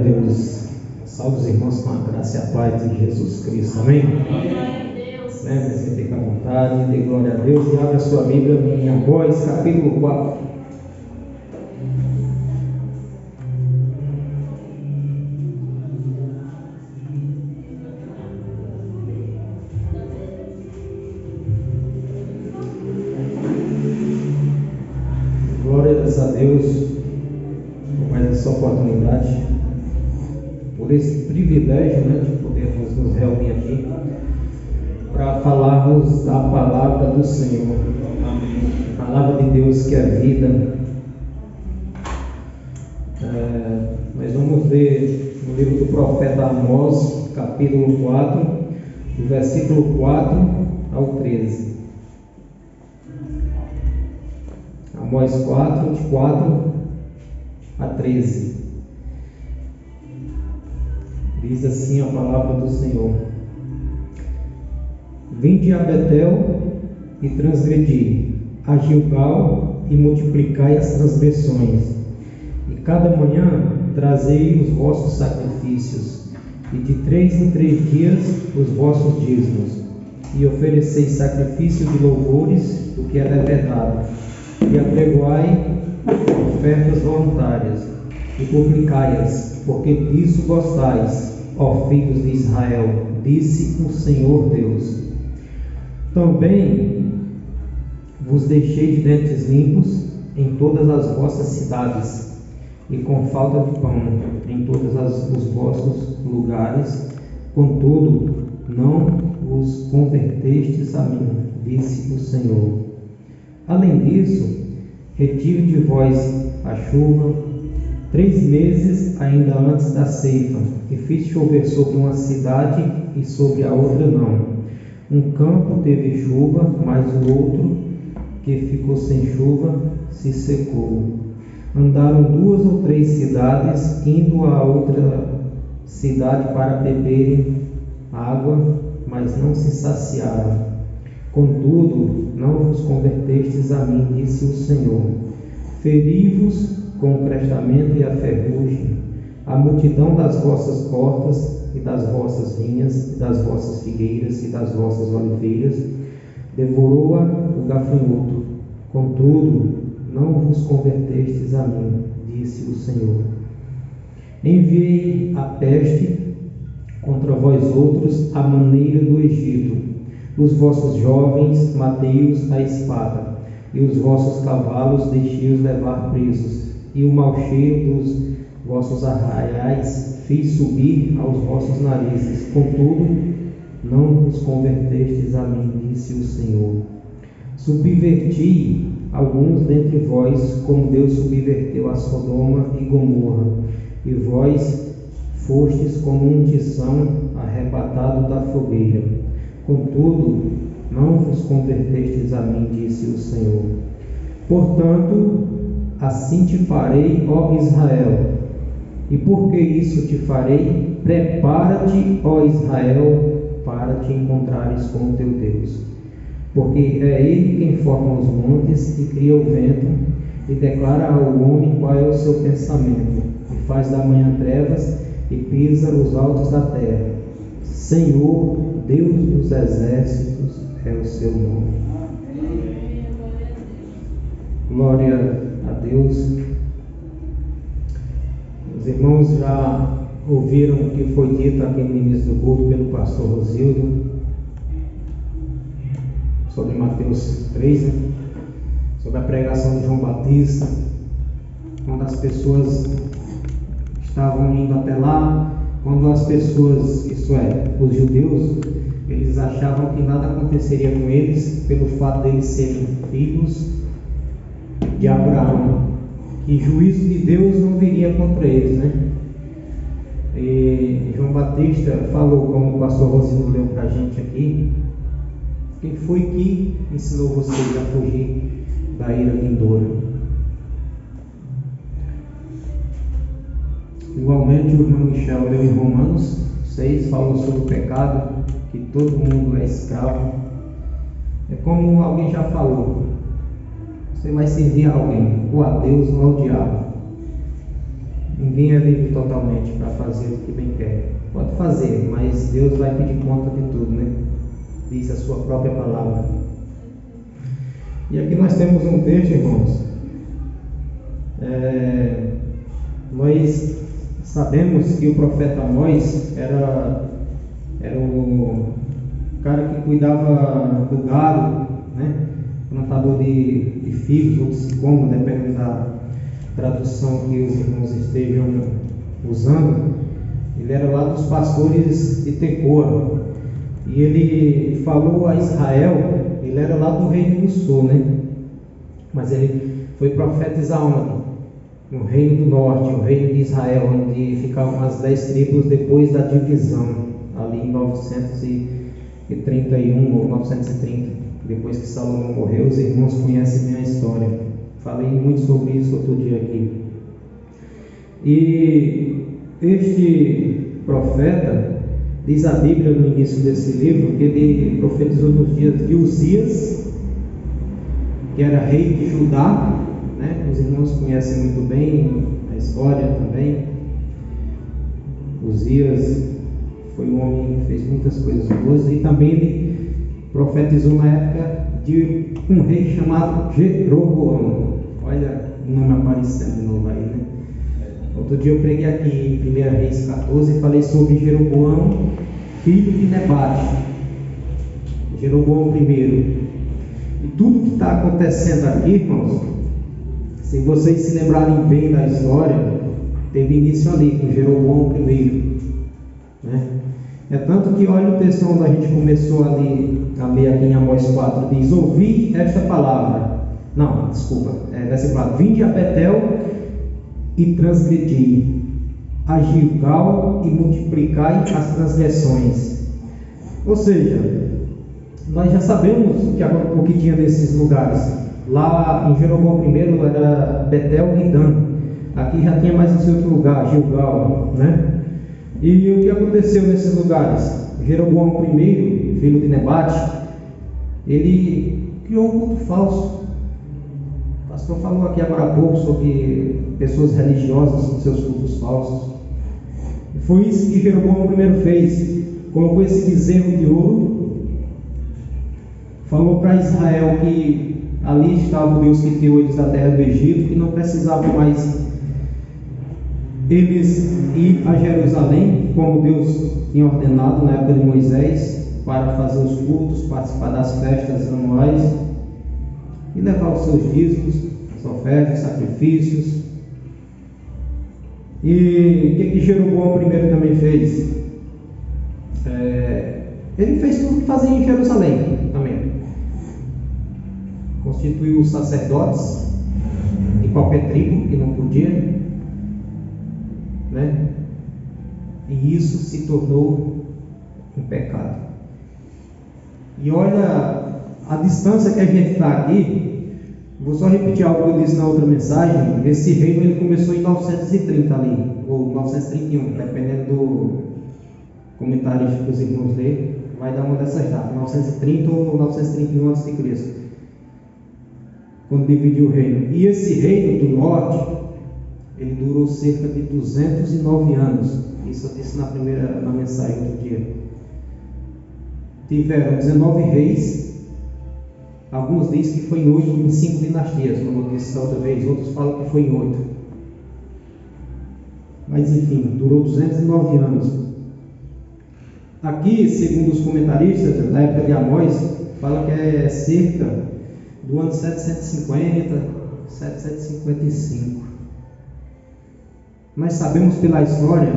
Deus. Salve os irmãos com a graça e a paz de Jesus Cristo. Amém? Lembre-se, fica à vontade, dê glória a Deus e abra a sua Bíblia em Amós, capítulo 4. Glórias a Deus por mais essa oportunidade, por esse privilégio, de podermos nos reunir aqui para falarmos da palavra do Senhor. A palavra de Deus que é vida. Nós vamos ler no livro do profeta Amós, capítulo 4, do versículo 4 ao 13. Amós 4, de 4 a 13. Diz assim a palavra do Senhor: Vinde a Betel e transgredi, a Gilgal e multiplicai as transgressões, e cada manhã trazei os vossos sacrifícios, e de 3 em 3 dias os vossos dízimos, e ofereceis sacrifício de louvores do que era verdade, e apregoai ofertas voluntárias, e publicai-as, porque disso gostais, ó filhos de Israel, disse o Senhor Deus. Também vos deixei de dentes limpos em todas as vossas cidades, e com falta de pão em todos os vossos lugares, contudo não vos convertestes a mim, disse o Senhor. Além disso, retive de vós a chuva 3 meses ainda antes da ceifa, e fiz chover sobre uma cidade e sobre a outra não. Um campo teve chuva, mas o outro, que ficou sem chuva, se secou. Andaram 2 ou 3 cidades, indo a outra cidade para beberem água, mas não se saciaram. Contudo, não vos convertestes a mim, disse o Senhor. Feri-vos com o crestamento e a ferrugem, a multidão das vossas portas e das vossas vinhas, e das vossas figueiras e das vossas oliveiras, devorou-a o gafanhoto. Contudo, não vos convertestes a mim, disse o Senhor. Enviei a peste contra vós outros à maneira do Egito. Os vossos jovens matei-os à espada, e os vossos cavalos deixei-os levar presos, e o mau cheiro dos vossos arraiais fiz subir aos vossos narizes. Contudo, não vos convertestes a mim, disse o Senhor. Subverti alguns dentre vós, como Deus subverteu a Sodoma e Gomorra, e vós fostes como um tição arrebatado da fogueira. Contudo, não vos convertestes a mim, disse o Senhor. Portanto, assim te farei, ó Israel. E por que isso te farei? Prepara-te, ó Israel, para te encontrares com o teu Deus. Porque é Ele quem forma os montes e cria o vento, e declara ao homem qual é o seu pensamento, e faz da manhã trevas e pisa os altos da terra. Senhor, Deus dos exércitos, é o seu nome. Glória a Deus. Os irmãos já ouviram o que foi dito aqui no início do culto pelo pastor Rosildo sobre Mateus 3, sobre a pregação de João Batista, quando as pessoas estavam indo até lá, quando as pessoas, isto é, os judeus, eles achavam que nada aconteceria com eles pelo fato de eles serem filhos de Abraão, que juízo de Deus não viria contra eles, E João Batista falou, como o pastor Rosildo leu para a gente aqui, quem foi que ensinou vocês a fugir da ira vindoura? Igualmente, o irmão Michel leu em Romanos 6, falou sobre o pecado, que todo mundo é escravo. É como alguém já falou, você vai servir a alguém, ou a Deus ou ao diabo. Ninguém é livre totalmente para fazer o que bem quer. Pode fazer, mas Deus vai pedir conta de tudo, né? Diz a sua própria palavra. E aqui nós temos um texto, irmãos. Nós sabemos que o profeta Amós era o cara que cuidava do gado, né? Plantador de figos ou de sicômoro, dependendo da tradução que os irmãos estejam usando. Ele era lá dos pastores de Tecoa, e ele falou a Israel. Ele era lá do reino do sul, né? Mas ele foi profetizar onde? No reino do norte, o reino de Israel, onde ficavam as 10 tribos depois da divisão, ali em 931 ou 930, depois que Salomão morreu. Os irmãos conhecem bem a história. Falei muito sobre isso outro dia aqui. E este profeta, diz a Bíblia no início desse livro, que ele profetizou nos dias de Uzias, que era rei de Judá, né? Os irmãos conhecem muito bem a história também. Uzias foi um homem que fez muitas coisas boas, e também ele profetizou na época de um rei chamado Jeroboão. Olha o nome aparecendo de novo aí, né? Outro dia eu preguei aqui em 1 Reis 14 e falei sobre Jeroboão, filho de Nebate. Jeroboão I. E tudo que está acontecendo aqui, irmãos, se vocês se lembrarem bem da história, teve início ali com Jeroboão I, né? É tanto que olha o texto onde a gente começou ali a ler aqui em Amós 4, diz: ouvi esta palavra. Não, desculpa, versículo 4: vinde a Betel e transgredi, a Gilgal e multiplicai as transgressões. Ou seja, nós já sabemos o que tinha nesses lugares. Lá em Jeroboão I era Betel e Dan. Aqui já tinha mais esse outro lugar, Gilgal, né? E o que aconteceu nesses lugares? Jeroboão I, filho de Nebate, ele criou um culto falso. O pastor falou aqui agora há pouco sobre pessoas religiosas com seus cultos falsos. Foi isso que Jeroboão I fez. Colocou esse bezerro de ouro, falou para Israel que ali estava o Deus que tirou eles da terra do Egito, que não precisavam mais eles ir a Jerusalém, como Deus tinha ordenado na época de Moisés, para fazer os cultos, participar das festas anuais e levar os seus dízimos, as ofertas, sacrifícios. E o que Jeroboão I também fez? Ele fez tudo que fazia em Jerusalém também. Constituiu os sacerdotes de qualquer tribo que não podia, né? E isso se tornou um pecado. E olha a distância que a gente está aqui. Vou só repetir algo que eu disse na outra mensagem. Esse reino ele começou em 930 ali, ou 931, dependendo do comentário que os irmãos lerem, vai dar uma dessas datas, 930 ou 931 a.C., quando dividiu o reino. E esse reino do norte, ele durou cerca de 209 anos. Isso eu disse na mensagem do dia. Tiveram 19 reis. Alguns dizem que foi em 5 dinastias, como eu disse outra vez. Outros falam que foi em 8. Mas enfim, durou 209 anos. Aqui, segundo os comentaristas da época de Amós, fala que é cerca do ano 750, 755. Nós sabemos pela história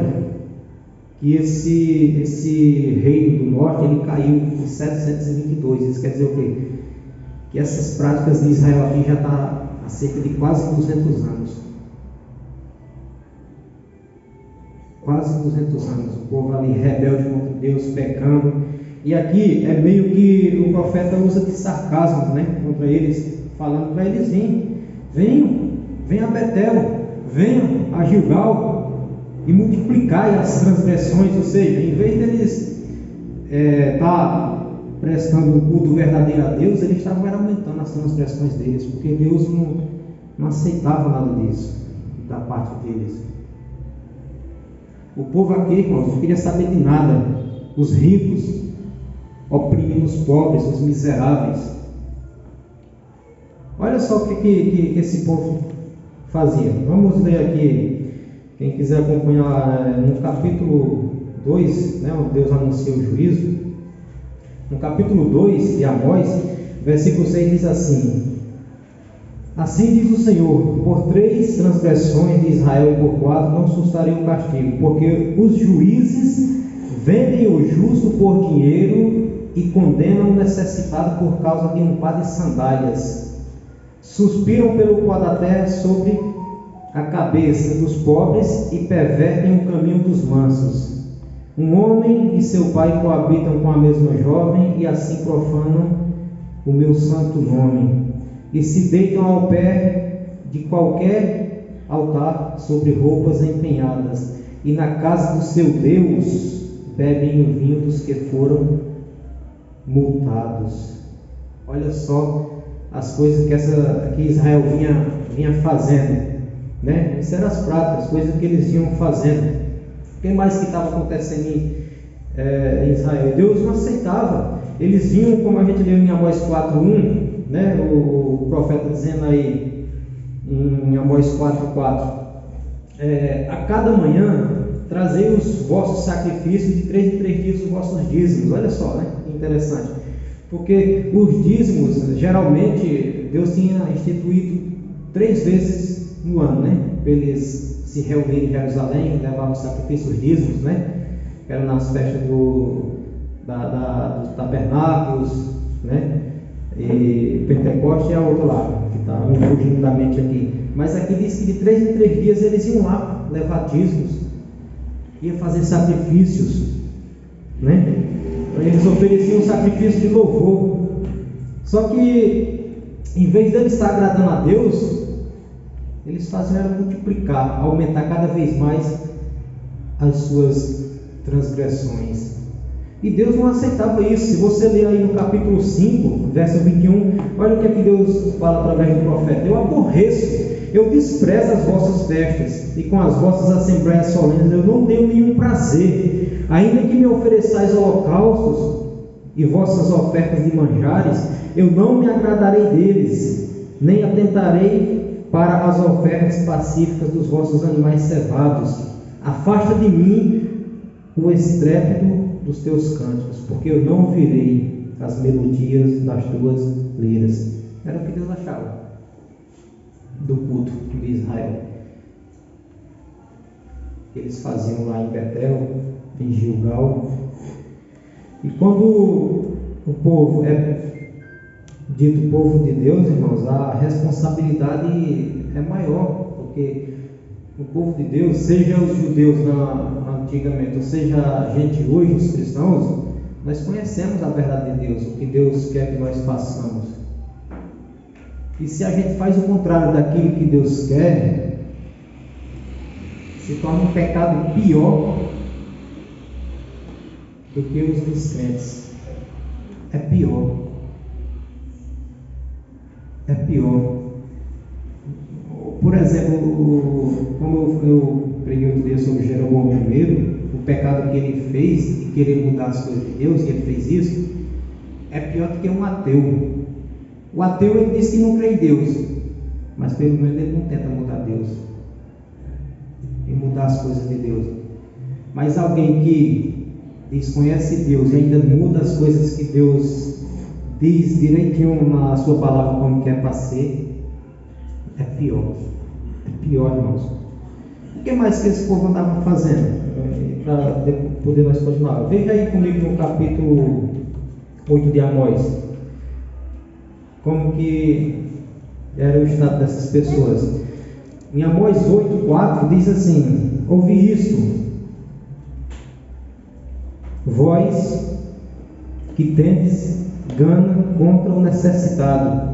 que esse reino do norte ele caiu em 722. Isso quer dizer o quê? Que essas práticas de Israel aqui já está há cerca de quase 200 anos. Quase 200 anos. O povo ali rebelde contra Deus, pecando. E aqui é meio que o profeta usa de sarcasmo, né, contra eles, falando para eles: venham a Betel, venham a Gilgal e multiplicai as transgressões. Ou seja, em vez deles estar prestando um culto verdadeiro a Deus, eles estavam aumentando as transgressões deles, porque Deus não aceitava nada disso da parte deles. O povo aqui, irmãos, não queria saber de nada. Os ricos oprimindo os pobres, os miseráveis. Olha só o que esse povo fazia. Vamos ler aqui, quem quiser acompanhar, no capítulo 2, né, onde Deus anuncia o juízo. No capítulo 2 de Amós, versículo 6 diz assim: assim diz o Senhor, por 3 transgressões de Israel e por 4 não sustarei o castigo, porque os juízes vendem o justo por dinheiro e condenam o necessitado por causa de um par de sandálias. Suspiram pelo pó da terra sobre a cabeça dos pobres e pervertem o caminho dos mansos. Um homem e seu pai coabitam com a mesma jovem e assim profanam o meu santo nome. E se deitam ao pé de qualquer altar sobre roupas empenhadas, e na casa do seu Deus bebem o vinho dos que foram multados. Olha só as coisas que Israel vinha fazendo, né? Isso eram as práticas, as coisas que eles iam fazendo. O que mais que estava acontecendo em Israel? Deus não aceitava. Eles vinham, como a gente leu em Amós 4:1, né? O profeta dizendo aí em Amós 4:4, a cada manhã trazei os vossos sacrifícios, de 3 em 3 dias os vossos dízimos. Olha só, né? Que interessante, porque os dízimos, geralmente Deus tinha instituído 3 vezes no ano, né? Para eles se reunirem em Jerusalém, levavam os sacrifícios, os dízimos, né? Que eram nas festas dos tabernáculos, né? E Pentecoste é a outra lá, que está me fugindo da mente aqui. Mas aqui diz que de 3 em 3 dias eles iam lá levar dízimos, iam fazer sacrifícios, né? Eles ofereciam sacrifício de louvor. Só que, em vez de eles estar agradando a Deus, eles faziam era multiplicar, aumentar cada vez mais as suas transgressões. E Deus não aceitava isso. Se você ler aí no capítulo 5, verso 21, olha o que é que Deus fala através do profeta: eu aborreço, eu desprezo as vossas festas, e com as vossas assembleias solenes eu não tenho nenhum prazer. Ainda que me ofereçais holocaustos e vossas ofertas de manjares, eu não me agradarei deles, nem atentarei para as ofertas pacíficas dos vossos animais cevados. Afasta de mim o estrépito dos teus cânticos, porque eu não ouvirei as melodias das tuas liras. Era o que Deus achava do culto de Israel, que eles faziam lá em Betel, em Gilgal. E quando o povo é dito povo de Deus, irmãos, a responsabilidade é maior, porque o povo de Deus, seja os judeus antigamente, ou seja a gente hoje, os cristãos, nós conhecemos a verdade de Deus, o que Deus quer que nós façamos. E se a gente faz o contrário daquilo que Deus quer, se torna um pecado pior do que os descrentes. É pior. É pior. Por exemplo, como eu preguei outro dia sobre Jeroboão I, o pecado que ele fez de querer mudar as coisas de Deus, e ele fez isso, é pior do que um ateu. O ateu, ele diz que não crê em Deus, mas pelo menos ele não tenta mudar Deus e mudar as coisas de Deus. Mas alguém que desconhece Deus e ainda muda as coisas que Deus diz direitinho na sua palavra como quer para ser, é pior. É pior, irmãos. O que mais que esse povo andava fazendo? Para poder nós continuar. Veja aí comigo no capítulo 8 de Amós, como que era o estado dessas pessoas. Em Amós 8:4 diz assim: ouvi isto, vós que tendes gana contra o necessitado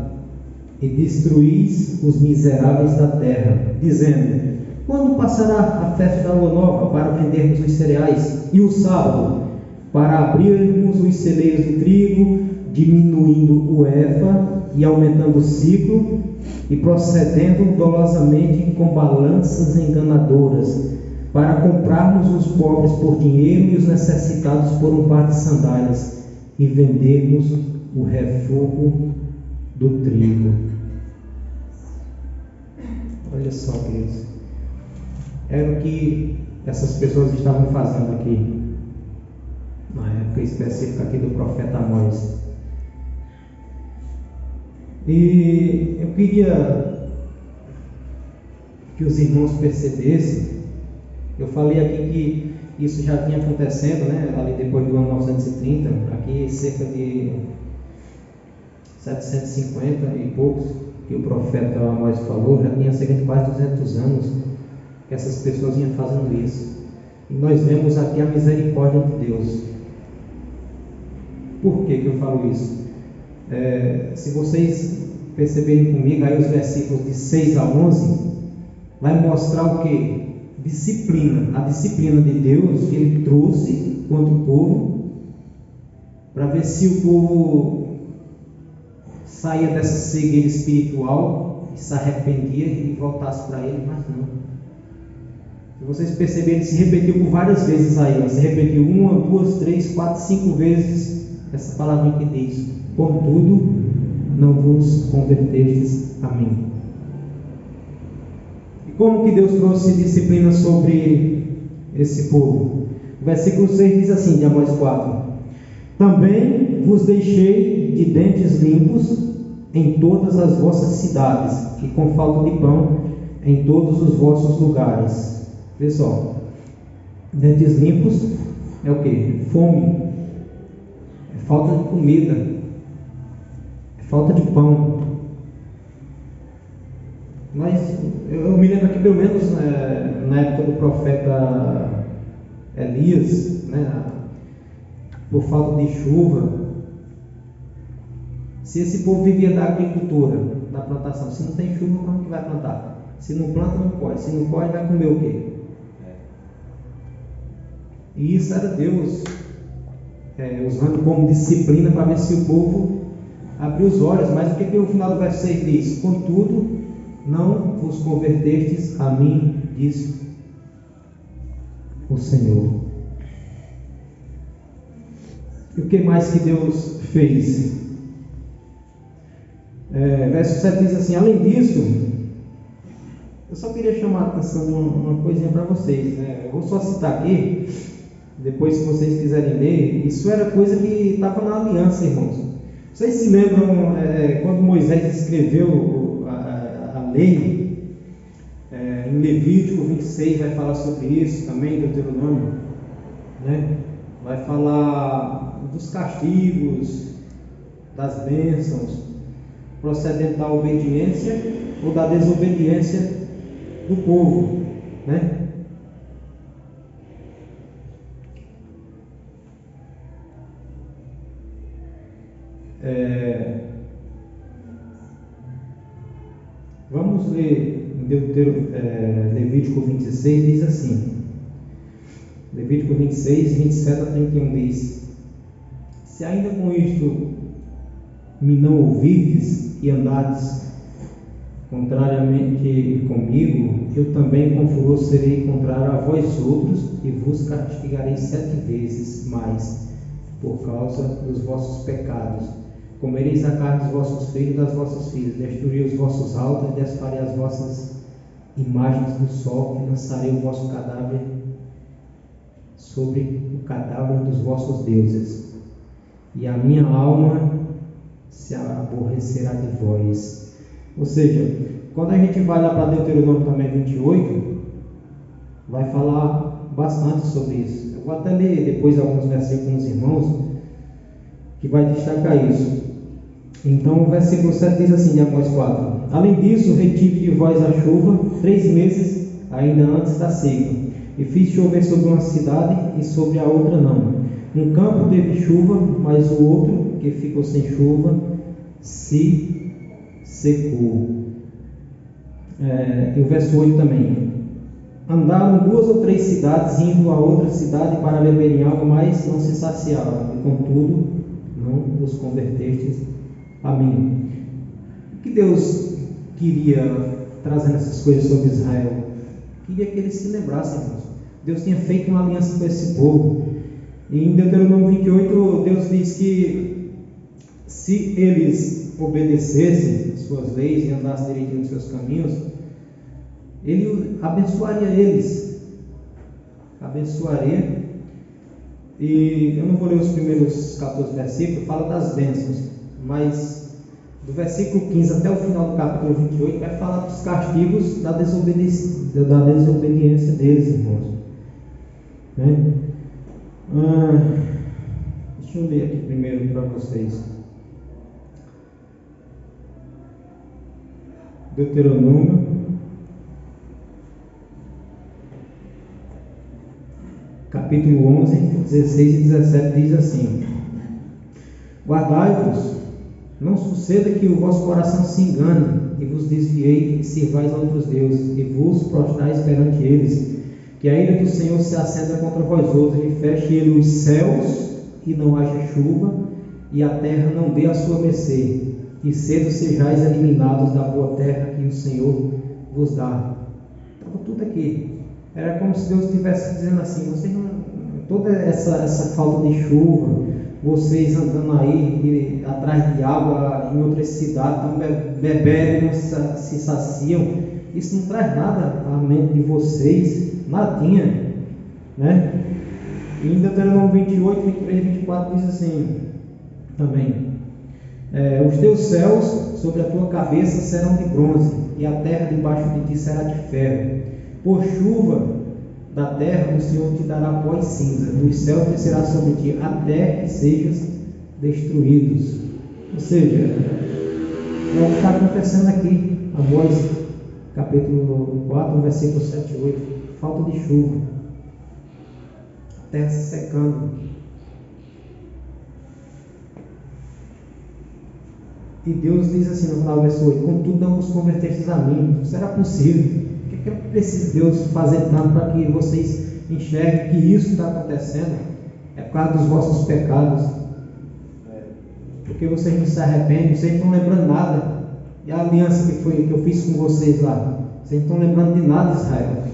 e destruís os miseráveis da terra, dizendo: quando passará a festa da lua nova para vendermos os cereais, e o sábado para abrirmos os celeiros de trigo, diminuindo o efa e aumentando o ciclo, e procedendo dolosamente com balanças enganadoras, para comprarmos os pobres por dinheiro e os necessitados por um par de sandálias, e vendermos o refúgio do trigo. Olha só, queridos, era o que essas pessoas estavam fazendo aqui, na época específica aqui do profeta Amós. E eu queria que os irmãos percebessem, eu falei aqui que isso já vinha acontecendo, né, ali depois do ano 930, aqui cerca de 750 e poucos, que o profeta Amós falou, já tinha cerca de quase 200 anos que essas pessoas vinham fazendo isso. E nós vemos aqui a misericórdia de Deus. Por que eu falo isso? Se vocês perceberem comigo, aí os versículos de 6 a 11, vai mostrar o que? Disciplina. A disciplina de Deus que Ele trouxe contra o povo, para ver se o povo saía dessa cegueira espiritual e se arrependia e voltasse para Ele, mas não. Se vocês perceberem, Ele se repetiu por várias vezes aí, ó. Se repetiu 1, 2, 3, 4, 5 vezes essa palavra que diz: contudo, não vos convertestes a mim. E como que Deus trouxe disciplina sobre esse povo? O versículo 6 diz assim, de Amós 4: também vos deixei de dentes limpos em todas as vossas cidades, e com falta de pão em todos os vossos lugares. Pessoal, dentes limpos é o que? Fome, é falta de comida, é falta de pão. Mas eu me lembro aqui, pelo menos na época do profeta Elias, né, por falta de chuva, se esse povo vivia da agricultura, da plantação, se não tem chuva, como que vai plantar? Se não planta, não colhe. Se não colhe, vai comer o quê? E isso era Deus usando como disciplina para ver se o povo abriu os olhos. Mas o que o final do verso 6 diz? Contudo, não vos convertestes a mim, diz o Senhor. E o que mais que Deus fez? Verso 7 diz assim: além disso, eu só queria chamar a atenção de uma coisinha para vocês, né? Eu vou só citar aqui, depois se vocês quiserem ler. Isso era coisa que estava na aliança, irmãos. Vocês se lembram quando Moisés escreveu a lei? Em Levítico 26 vai falar sobre isso também, Deuteronômio, né? Vai falar dos castigos, das bênçãos, procedente da obediência ou da desobediência do povo, né? Vamos ler em Levítico 26, diz assim, Levítico 26, 27 a 31 diz: se ainda com isto me não ouvirdes e andardes contrariamente comigo, eu também com furor serei contrário a vós outros e vos castigarei 7 vezes mais por causa dos vossos pecados. Comereis a carne dos vossos filhos e das vossas filhas, destruirei os vossos altos e desfarei as vossas imagens do sol, e lançarei o vosso cadáver sobre o cadáver dos vossos deuses, e a minha alma se aborrecerá de vós. Ou seja, quando a gente vai lá para Deuteronômio também 28, vai falar bastante sobre isso. Eu vou até ler depois alguns versículos com os irmãos que vai destacar isso. Então o versículo 7 diz assim de Amós 4: além disso, retive de vós a chuva 3 meses ainda antes da seca, e fiz chover sobre uma cidade e sobre a outra não. Um campo teve chuva, mas o outro, que ficou sem chuva, se secou. E o verso 8 também: andaram 2 ou 3 cidades, indo a outra cidade para beberem água, mas não se saciaram, e contudo não vos convertestes a mim. O que Deus queria trazendo essas coisas sobre Israel? Queria que eles se lembrassem, irmãos. Deus tinha feito uma aliança com esse povo. E em Deuteronômio 28, Deus diz que se eles obedecessem as suas leis e andassem direitinho nos seus caminhos, Ele abençoaria eles. Abençoaria. E eu não vou ler os primeiros 14 versículos, fala das bênçãos, mas do versículo 15 até o final do capítulo 28 vai falar dos castigos da desobediência deles, irmãos. Né? Deixa eu ler aqui primeiro para vocês. Deuteronômio capítulo 11, 16 e 17 diz assim: Guardai-vos, não suceda que o vosso coração se engane, e vos desviei e sirvais a outros deuses, e vos prostrais perante eles, que a ira do Senhor se acenda contra vós outros, e feche ele os céus, e não haja chuva, e a terra não dê a sua mercê, e cedo sejais eliminados da boa terra que o Senhor vos dá. Estava tudo aqui. Era como se Deus estivesse dizendo assim: vocês não, toda essa falta de chuva, vocês andando aí atrás de água em outras cidades, estão bebendo, não se saciam, isso não traz nada à mente de vocês, nadinha, né? E em Deuteronômio 28, 23 e 24 diz assim também: os teus céus sobre a tua cabeça serão de bronze, e a terra debaixo de ti será de ferro. Por chuva da terra o Senhor te dará pó e cinza, dos céus descerá sobre ti, até que sejas destruídos. Ou seja, é o que está acontecendo aqui. Amós capítulo 4, versículo 7 e 8. Falta de chuva, a terra se secando. E Deus diz assim no final do verso 8: contudo não vos convertestes a mim. Será possível? O que precisa Deus fazer tanto para que vocês enxerguem que isso está acontecendo? É por causa dos vossos pecados. Porque vocês não se arrependem, vocês não estão lembrando nada. E a aliança que eu fiz com vocês lá, vocês não estão lembrando de nada, Israel.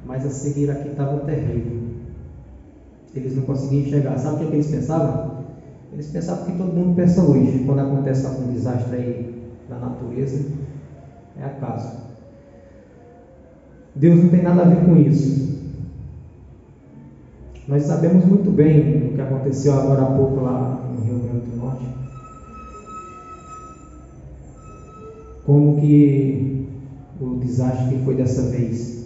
Mas a seguir aqui estava terrível. Eles não conseguiam enxergar. Sabe o que eles pensavam? Eles pensavam que todo mundo pensa hoje, quando acontece algum desastre aí da natureza, é acaso. Deus não tem nada a ver com isso. Nós sabemos muito bem o que aconteceu agora há pouco lá no Rio Grande do Norte. Como que o desastre que foi dessa vez.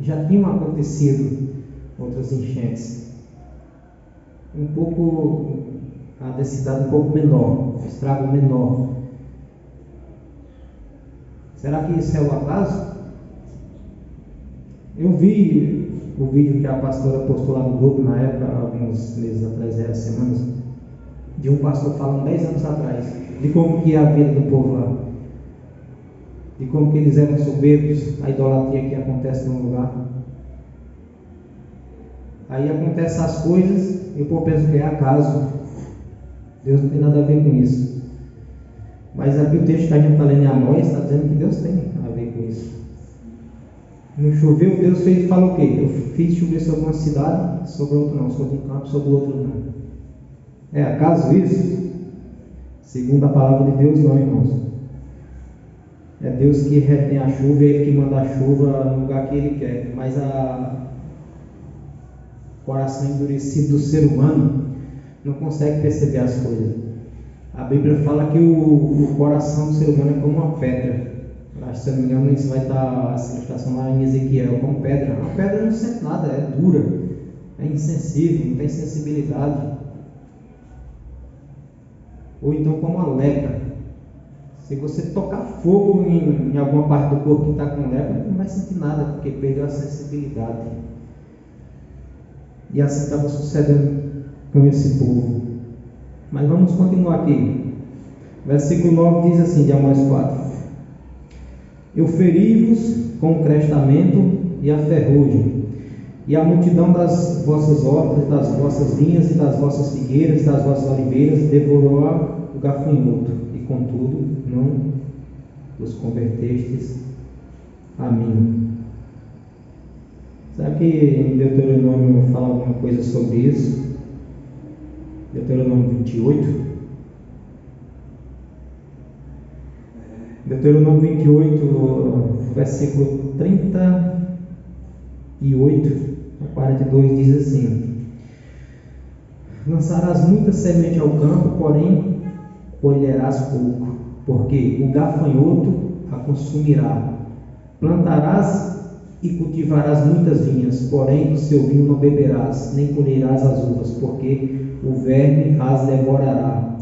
Já tinham acontecido outras enchentes. Um pouco, a densidade um pouco menor, o estrago menor. Será que isso é o acaso? Eu vi o vídeo que a pastora postou lá no grupo na época, alguns meses atrás, semanas, de um pastor falando 10 anos atrás, de como que é a vida do povo lá, de como que eles eram soberbos, a idolatria que acontece no lugar. Aí acontecem as coisas e o povo pensa que é acaso. Deus não tem nada a ver com isso. Mas aqui o texto que a gente está lendo em Amós está dizendo que Deus tem a ver com isso. Não choveu, Deus fez, falou o quê? Eu fiz chover sobre uma cidade, sobre outra não, sobre um campo, sobre o outro não. É acaso isso? Segundo a palavra de Deus, não, irmãos. É Deus que retém a chuva, é Ele que manda a chuva no lugar que Ele quer. Mas o coração endurecido do ser humano não consegue perceber as coisas. A Bíblia fala que o coração do ser humano é como uma pedra. Acho que, se eu não me engano, isso vai estar essa ilustração lá em Ezequiel, como pedra. A pedra não sente nada, é dura, é insensível, não tem sensibilidade. Ou então como a lepra. Se você tocar fogo em alguma parte do corpo que está com lepra, não vai sentir nada, porque perdeu a sensibilidade. E assim estava sucedendo com esse povo. Mas vamos continuar aqui. Versículo 9 diz assim, de Amós 4: eu feri-vos com o crestamento e a ferrugem, e a multidão das vossas hortas, das vossas vinhas e das vossas figueiras, das vossas oliveiras, devorou o gafanhoto, e contudo não vos convertestes a mim. Será que em Deuteronômio fala alguma coisa sobre isso? Deuteronômio 28. Deuteronômio 28, versículo 38 a 42 diz assim: lançarás muita semente ao campo, porém colherás pouco, porque o gafanhoto a consumirá. Plantarás e cultivarás muitas vinhas, porém do seu vinho não beberás, nem colherás as uvas, porque o verme as devorará.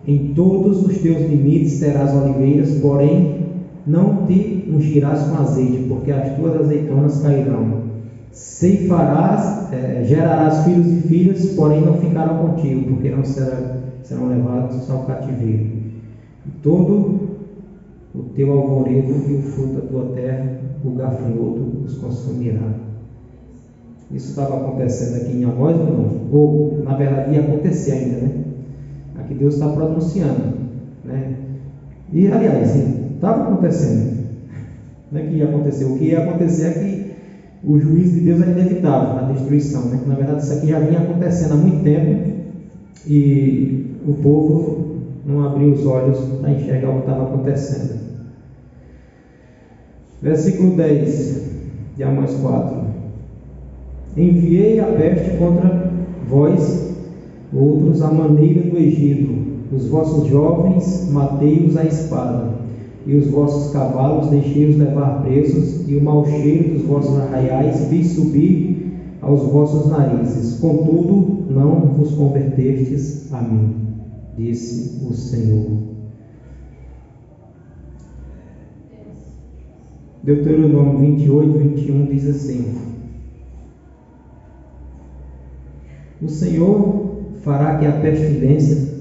Em todos os teus limites terás oliveiras, porém não te ungirás com azeite, porque as tuas azeitonas cairão. Ceifarás, gerarás filhos e filhas, porém não ficarão contigo, porque não serão levados ao cativeiro. Todo o teu alvoredo e o fruto da tua terra, o gafanhoto os consumirá. Isso estava acontecendo aqui em Amós ou não? Ou, na verdade, ia acontecer ainda, né? Aqui Deus está pronunciando, né? E, aliás, estava acontecendo. Não é que ia acontecer. O que ia acontecer é que o juízo de Deus era inevitável, a destruição, né? Na verdade, isso aqui já vinha acontecendo há muito tempo e o povo não abriu os olhos para enxergar o que estava acontecendo. Versículo 10 de Amós 4: enviei a peste contra vós, outros à maneira do Egito. Os vossos jovens matei-os à espada, e os vossos cavalos deixei-os levar presos, e o mau cheiro dos vossos arraiais fiz subir aos vossos narizes. Contudo, não vos convertestes a mim, disse o Senhor. Deuteronômio 28, 21 diz assim: o Senhor fará que a pestilência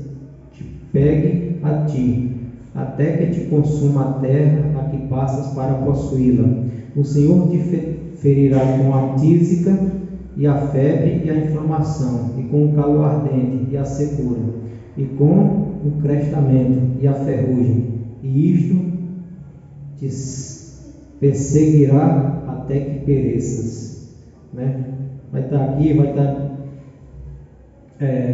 te pegue a ti, até que te consuma a terra a que passas para possuí-la. O Senhor te ferirá com a tísica e a febre e a inflamação, e com o calor ardente e a secura, e com o crestamento e a ferrugem, e isto te perseguirá até que pereças, né? Vai estar aqui, vai estar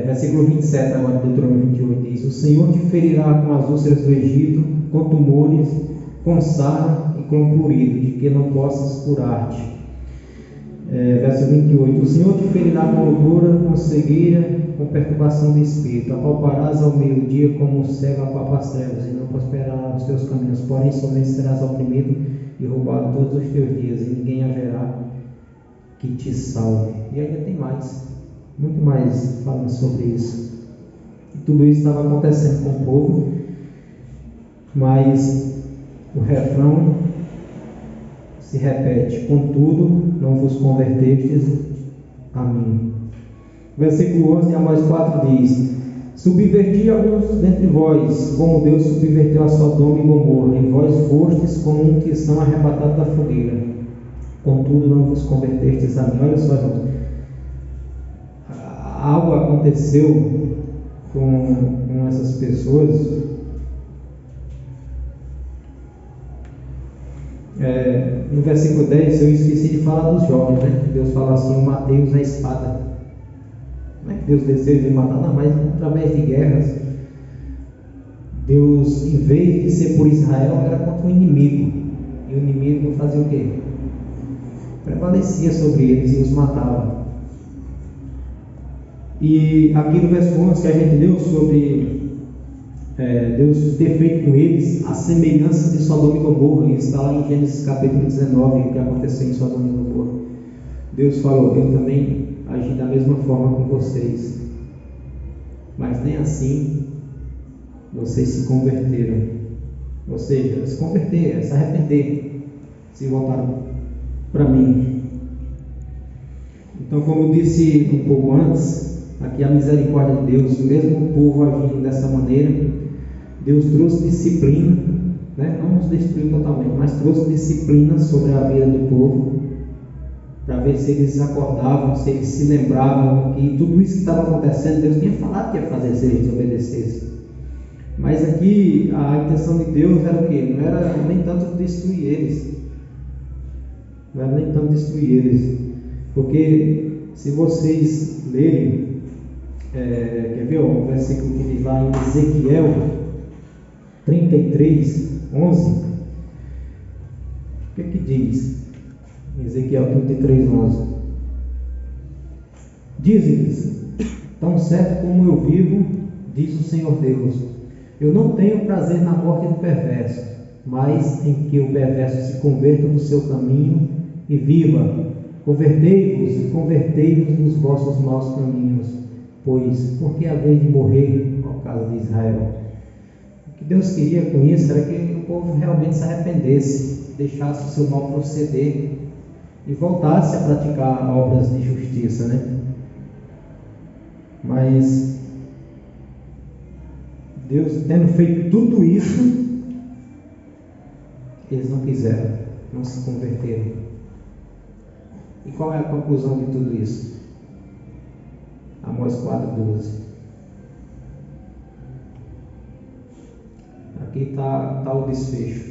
versículo 27 agora de Deuteronômio 28 diz: o Senhor te ferirá com as úlceras do Egito, com tumores, com sarna e com prurido, de que não possas curar-te. Verso 28: o Senhor te ferirá com loucura, com cegueira, com perturbação de espírito. Apalparás ao meio-dia como o cego apalpa as trevas, e não prosperará os teus caminhos, porém somente serás oprimido e roubado todos os teus dias, e ninguém haverá que te salve. E ainda tem mais, muito mais falando sobre isso. E tudo isso estava acontecendo com o povo, mas o refrão se repete: contudo, não vos convertestes a mim. Versículo 11 de Amós 4 diz: subverti alguns dentre vós, como Deus subverteu a Sodoma e Gomorra, e vós fostes como um que são arrebatados da fogueira. Contudo, não vos convertestes a mim. Olha só, irmãos, algo aconteceu com essas pessoas. No versículo 10, eu esqueci de falar dos jovens, né? Deus fala assim: eu matei-os à espada. Não é que Deus deseja de matar, não, mas através de guerras, Deus, em vez de ser por Israel, era contra o inimigo. E o inimigo fazia o quê? Prevalecia sobre eles e os matava. E aqui no verso 11 que a gente leu sobre Deus ter feito com eles a semelhança de Sodoma e Gomorra, isso está lá em Gênesis capítulo 19, o que aconteceu em Sodoma e Gomorra. Deus falou: eu também agi da mesma forma com vocês, mas nem assim vocês se converteram. Ou seja, se converter, se arrepender, se voltaram para mim. Então, como eu disse um pouco antes, aqui a misericórdia de Deus, mesmo o povo agindo dessa maneira, Deus trouxe disciplina, né? Não nos destruiu totalmente, mas trouxe disciplina sobre a vida do povo, para ver se eles acordavam, se eles se lembravam que tudo isso que estava acontecendo, Deus tinha falado que ia fazer se eles obedecessem. Mas aqui a intenção de Deus era o quê? Não era nem tanto destruir eles, Porque se vocês lerem, quer ver o versículo que diz lá em Ezequiel 33:11, o que diz? Ezequiel 33:11: Diz-lhes: tão certo como eu vivo, diz o Senhor Deus, eu não tenho prazer na morte do perverso, mas em que o perverso se converta do seu caminho e viva. Convertei-vos dos vossos maus caminhos, pois por que haveis de morrer, ó casa de Israel? O que Deus queria com isso era que o povo realmente se arrependesse, deixasse o seu mau proceder e voltasse a praticar obras de justiça, né? Mas Deus, tendo feito tudo isso, eles não quiseram, não se converteram. E qual é a conclusão de tudo isso? Amós 4:12. Aqui está o desfecho.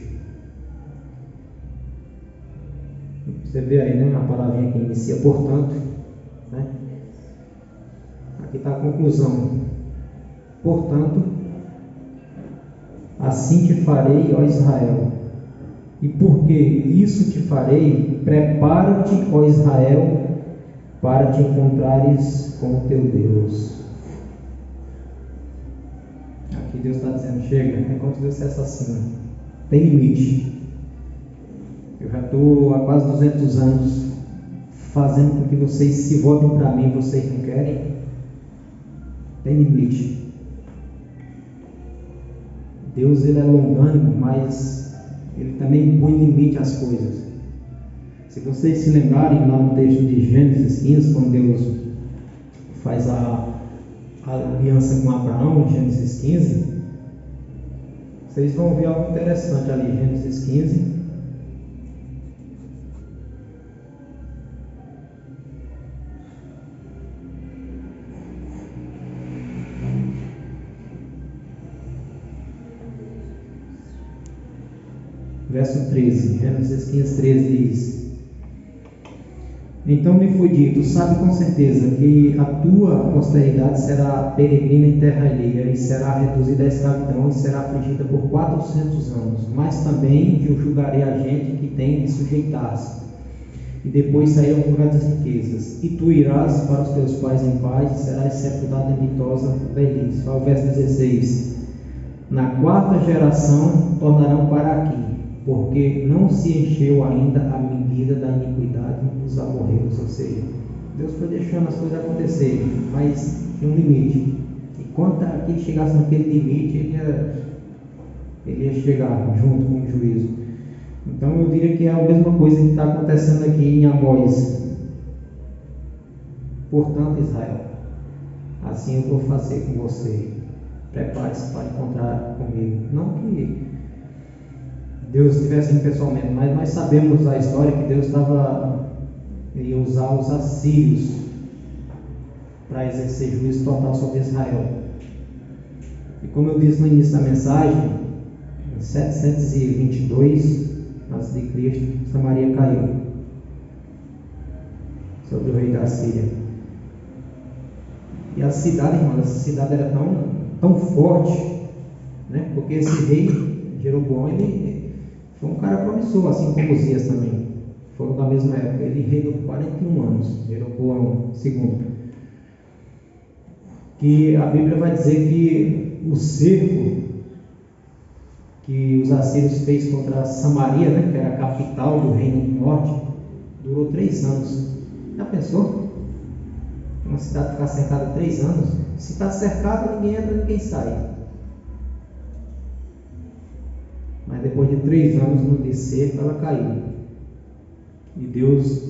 Você vê aí, né? A palavrinha que inicia, portanto, né? Aqui está a conclusão. Portanto, assim te farei, ó Israel. E porque isso te farei, prepara-te, ó Israel, para te encontrares com o teu Deus. Aqui Deus está dizendo: chega, é como se Deus dissesse assim: tem limite. Eu já estou há quase 200 anos fazendo com que vocês se voltem para mim, vocês não querem. Tem limite. Deus, ele é longânimo, mas ele também põe limite às coisas. Se vocês se lembrarem lá no texto de Gênesis 15, quando Deus faz a aliança com Abraão, em Gênesis 15, vocês vão ver algo interessante ali, Gênesis 15. Verso 13, Gênesis 15:13 diz: então me foi dito, sabe com certeza que a tua posteridade será peregrina em terra alheia, e será reduzida à escravidão, e será afligida por 400 anos, mas também eu julgarei a gente que tem de sujeitar-se, e depois sairão com grandes riquezas, e tu irás para os teus pais em paz, e serás sepultado em ditosa velhice. Ao verso 16: na quarta geração tornarão para aqui, porque não se encheu ainda a medida da iniquidade dos amorreus. Ou seja, Deus foi deixando as coisas acontecerem, mas tinha um limite. E quando aquele chegasse naquele limite, ele ia chegar junto com o juízo. Então eu diria que é a mesma coisa que está acontecendo aqui em Amós. Portanto, Israel, assim eu vou fazer com você. Prepare-se para encontrar comigo. Não que Deus estivesse indo pessoalmente, mas nós sabemos a história que Deus ia usar os assírios para exercer juízo total sobre Israel. E como eu disse no início da mensagem, em 722 a.C., Samaria caiu sobre o rei da Síria. E a cidade, irmão, essa cidade era tão forte, né? Porque esse rei, Jeroboão, ele foi um cara promissor, assim como Uzias também. Foram da mesma época. Ele reinou por 41 anos, Jeroboão II. Que a Bíblia vai dizer que o cerco que os assírios fez contra Samaria, né, que era a capital do reino do norte, durou 3 anos. Já pensou? Uma cidade ficar cercada 3 anos? Se está cercada, ninguém entra, ninguém sai. Mas depois de 3 anos no descerco, ela caiu. E Deus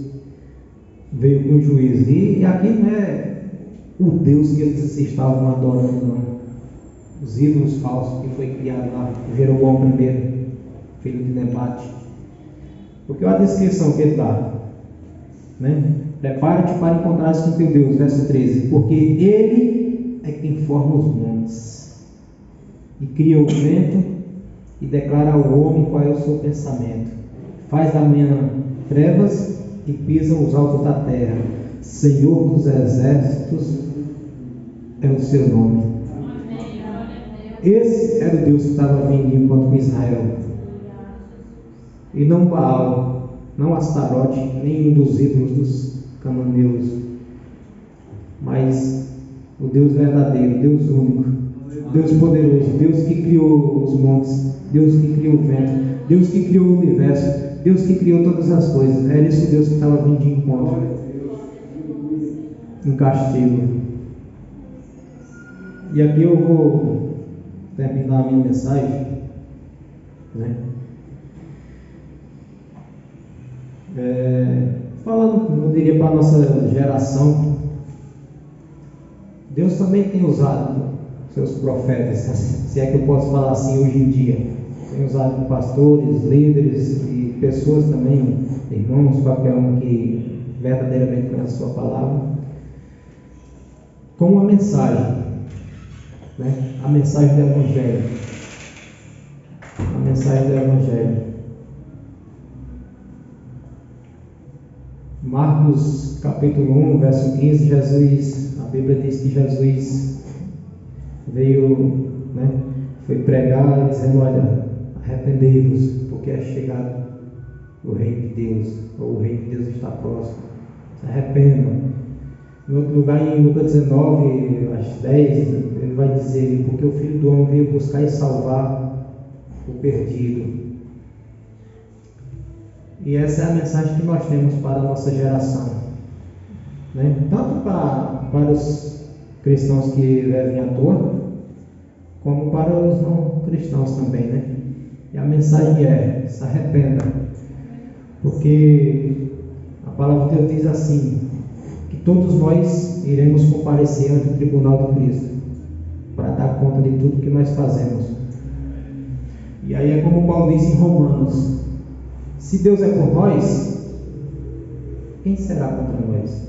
veio com juízo. E aqui não é o Deus que eles estavam adorando, não. Os ídolos falsos que foi criado lá, Jeroboão I, filho de Nebate. Porque olha a descrição que ele dá, né? Prepara-te para encontrares com teu Deus, verso 13. Porque Ele é quem forma os montes e cria o vento e declara ao homem qual é o seu pensamento. Faz da manhã trevas e pisam os altos da terra. Senhor dos exércitos é o seu nome. Esse era o Deus que estava vindo em encontro com Israel. E não Baal, não Astarote, nenhum dos ídolos dos cananeus, mas o Deus verdadeiro, Deus único, Deus poderoso, Deus que criou os montes, Deus que criou o vento, Deus que criou o universo, Deus que criou todas as coisas. Era esse Deus que estava vindo de encontro, um castigo. E aqui eu vou terminar a minha mensagem, né? Falando, eu diria, para a nossa geração, Deus também tem usado seus profetas, se é que eu posso falar assim hoje em dia. Tem usado pastores, líderes e pessoas também, irmãos, qualquer um que verdadeiramente conhece a sua palavra, com uma mensagem, né? A mensagem do Evangelho. A mensagem do Evangelho. Marcos capítulo 1, verso 15, Jesus, a Bíblia diz que Jesus veio, né, foi pregar dizendo: olha, arrependei-vos, porque é chegado o reino de Deus, ou o reino de Deus está próximo, se arrependam. Em outro lugar, em Lucas 19, às 10, ele vai dizer: porque o Filho do Homem veio buscar e salvar o perdido. E essa é a mensagem que nós temos para a nossa geração, né? Tanto para os cristãos que vivem à toa, como para os não cristãos também, né? E a mensagem é: se arrependa, porque a palavra de Deus diz assim, que todos nós iremos comparecer ante o tribunal de Cristo para dar conta de tudo que nós fazemos. E aí é como Paulo diz em Romanos: se Deus é por nós, quem será contra nós?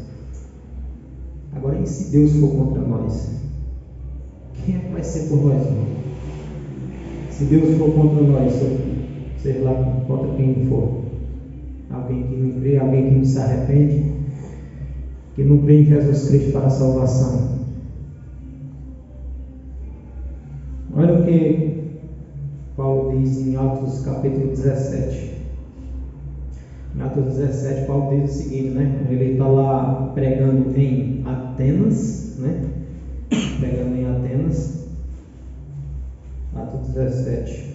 Agora, e se Deus for contra nós? Quem é que vai ser por nós, irmão? Se Deus for contra nós, seja lá contra quem for, alguém que não crê, alguém que não se arrepende, que não crê em Jesus Cristo para a salvação. Olha o que Paulo diz em Atos capítulo 17. Em Atos 17, Paulo diz o seguinte, né? Ele está lá pregando em Atenas, né? Pregando em Atenas. Atos 17.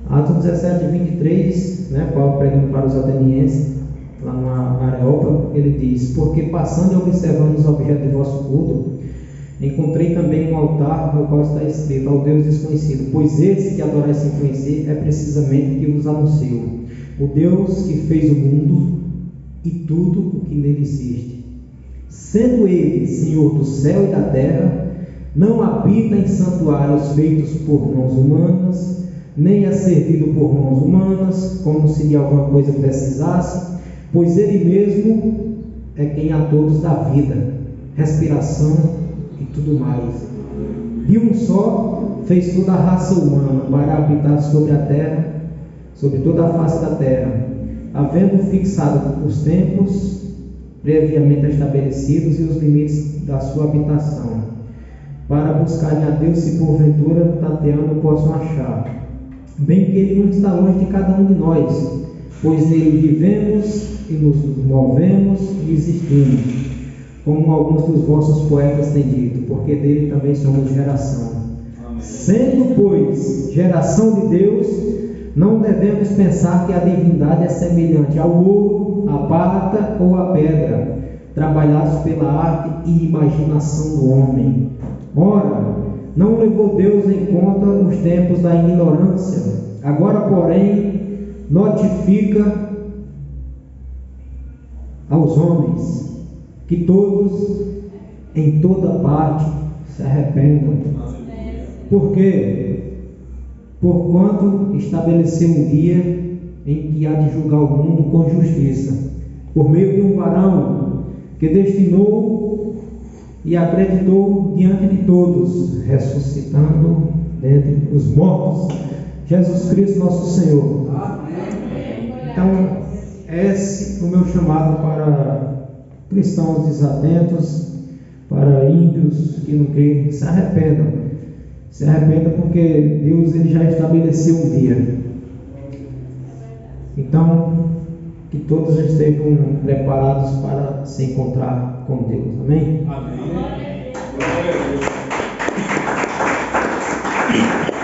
Atos 17, 23, né? Paulo pregando para os atenienses, lá na Areópago, ele diz: porque passando e observando os objetos de vosso culto, encontrei também um altar no qual está escrito: ao Deus desconhecido, pois esse que adorais sem conhecer é precisamente que vos anuncio, o Deus que fez o mundo e tudo o que nele existe. Sendo ele Senhor do céu e da terra, não habita em santuários feitos por mãos humanas, nem é servido por mãos humanas, como se de alguma coisa precisasse, pois ele mesmo é quem a todos dá vida, respiração e tudo mais. De um só fez toda a raça humana para habitar sobre a terra, sobre toda a face da terra, havendo fixado os tempos previamente estabelecidos e os limites da sua habitação, para buscarem a Deus se porventura tateando possam achar. Bem que ele não está longe de cada um de nós, pois nele vivemos e nos movemos e existimos, como alguns dos vossos poetas têm dito, porque dele também somos geração. Amém. Sendo, pois, geração de Deus, não devemos pensar que a divindade é semelhante ao ouro, à prata ou à pedra, trabalhados pela arte e imaginação do homem. Ora, não levou Deus em conta os tempos da ignorância, agora, porém, notifica aos homens que todos, em toda parte, se arrependam. Por quê? Porquanto estabeleceu um dia em que há de julgar o mundo com justiça, por meio de um varão que destinou e acreditou diante de todos, ressuscitando dentre os mortos, Jesus Cristo nosso Senhor. Então, esse é o meu chamado para cristãos desatentos, para ímpios que não creem. Se arrependam. Se arrependam, porque Deus ele já estabeleceu um dia. Então, que todos estejam preparados para se encontrar com Deus. Amém? Amém. Glória a Deus.